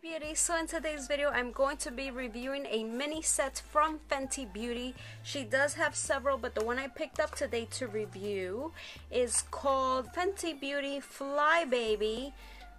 Hey beauty, so in today's video I'm going to be reviewing a mini set from Fenty Beauty. She does have several, but the one I picked up today to review is called Fenty Beauty Fly Baby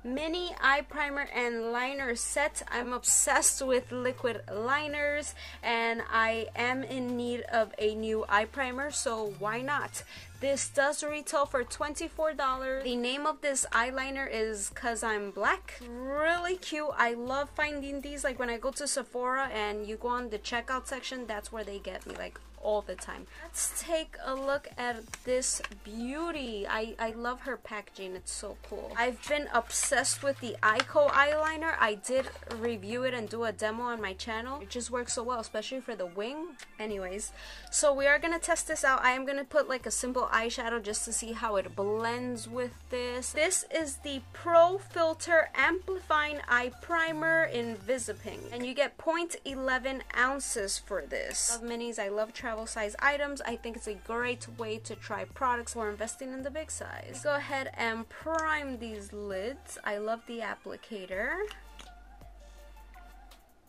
Mini Eye Primer and Liner Set. I'm obsessed with liquid liners and I am in need of a new eye primer, so why not? This does retail for $24. The name of this eyeliner is Cause I'm Black. Really cute. I love finding these, like when I go to Sephora and you go on the checkout section, that's where they get me, like all the time. Let's take a look at this beauty. I love her packaging. It's so cool. I've been obsessed with the Eyeko eyeliner. I did review it and do a demo on my channel. It just works so well, especially for the wing. Anyways, so we are gonna test this out. I am gonna put like a simple eyeshadow just to see how it blends with this. This is the Pro Filter Amplifying Eye Primer in Visipink, and you get 0.11 ounces for this. I love minis. I love travel size items. I think it's a great way to try products for investing in the big size. Go ahead and prime these lids. I love the applicator.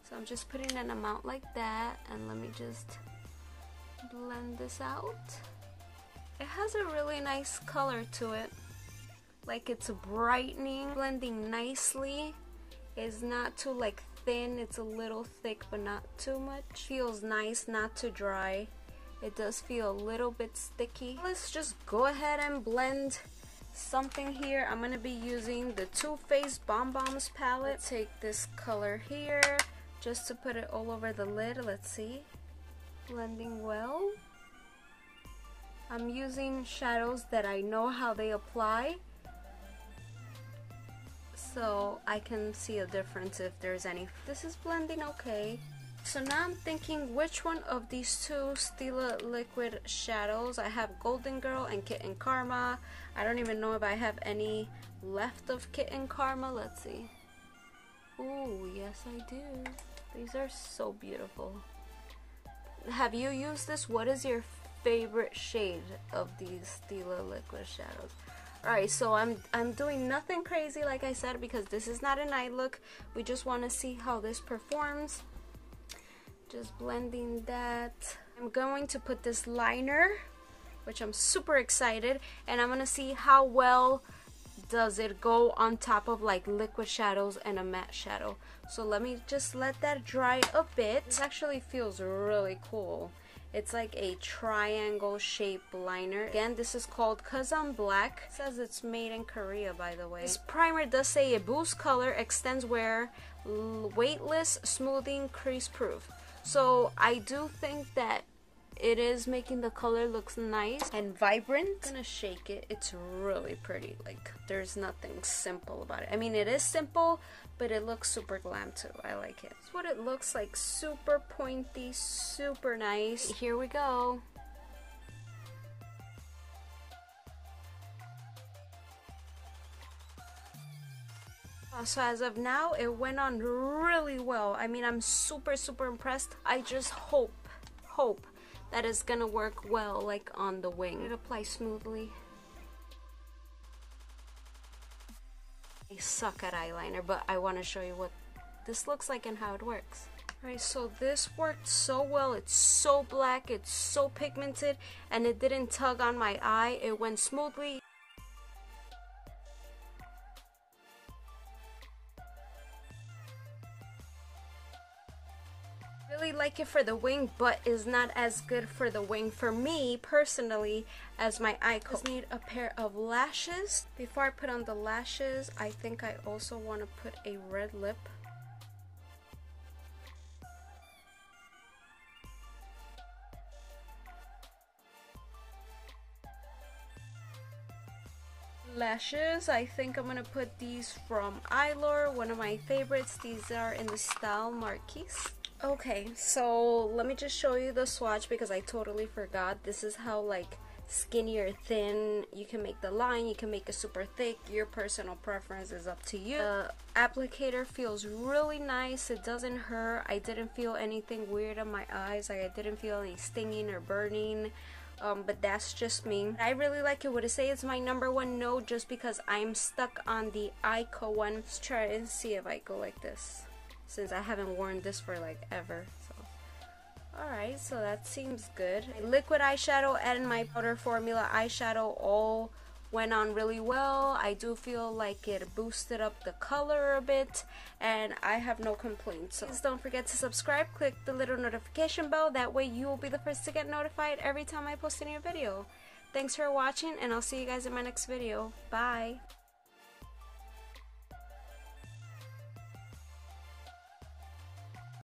So I'm just putting an amount like that, and let me just blend this out. It has a really nice color to it, like it's brightening, blending nicely. It's not too like thin, it's a little thick but not too much. Feels nice, not too dry. It does feel a little bit sticky. Let's just go ahead and blend something here. I'm gonna be using the Too Faced Bomb Bombs palette. Take this color here just to put it all over the lid. Let's see. Blending well. I'm using shadows that I know how they apply, so I can see a difference if there's any. This is blending okay. So now I'm thinking which one of these two Stila liquid shadows. I have Golden Girl and Kitten Karma. I don't even know if I have any left of Kitten Karma. Let's see. Ooh, yes I do. These are so beautiful. Have you used this? What is your favorite shade of these Stila liquid shadows? Alright, so I'm doing nothing crazy like I said, because this is not an eye look. We just want to see how this performs. Just blending that. I'm going to put this liner, which I'm super excited, and I'm gonna see how well does it go on top of like liquid shadows and a matte shadow. So let me just let that dry a bit. This actually feels really cool. It's like a triangle shaped liner. Again, this is called Cause I'm Black. It says it's made in Korea, by the way. This primer does say it boosts color, extends wear, weightless, smoothing, crease proof. So I do think that it is making the color looks nice and vibrant. I'm gonna shake it. It's really pretty. Like, there's nothing simple about it. I mean, it is simple, but it looks super glam too. I like it. That's what it looks like. Super pointy, super nice. Here we go. So as of now, it went on really well. I mean, I'm super impressed. I just hope that it's gonna work well, like on the wing. It applies smoothly. I suck at eyeliner, but I want to show you what this looks like and how it works. Alright, so this worked so well. It's so black, it's so pigmented, and it didn't tug on my eye. It went smoothly. Really like it for the wing, but is not as good for the wing for me personally as my Eyeko. Just need a pair of lashes. Before I put on the lashes, I think I also want to put a red lip. Lashes, I think I'm gonna put these from Eylure, one of my favorites. These are in the style Marquise. Okay, so let me just show you the swatch because I totally forgot. This is how like skinny or thin you can make the line. You can make it super thick. Your personal preference is up to you. The applicator feels really nice. It doesn't hurt. I didn't feel anything weird on my eyes. Like, I didn't feel any stinging or burning but that's just me. I really like it. Would I say it's my #1? No, just because I'm stuck on the Ico one. Let's try and see if I go like this, since I haven't worn this for like ever. So alright, so that seems good. Liquid eyeshadow and my powder formula eyeshadow all went on really well. I do feel like it boosted up the color a bit, and I have no complaints. So please don't forget to subscribe, click the little notification bell, that way you will be the first to get notified every time I post a new video. Thanks for watching, and I'll see you guys in my next video. Bye!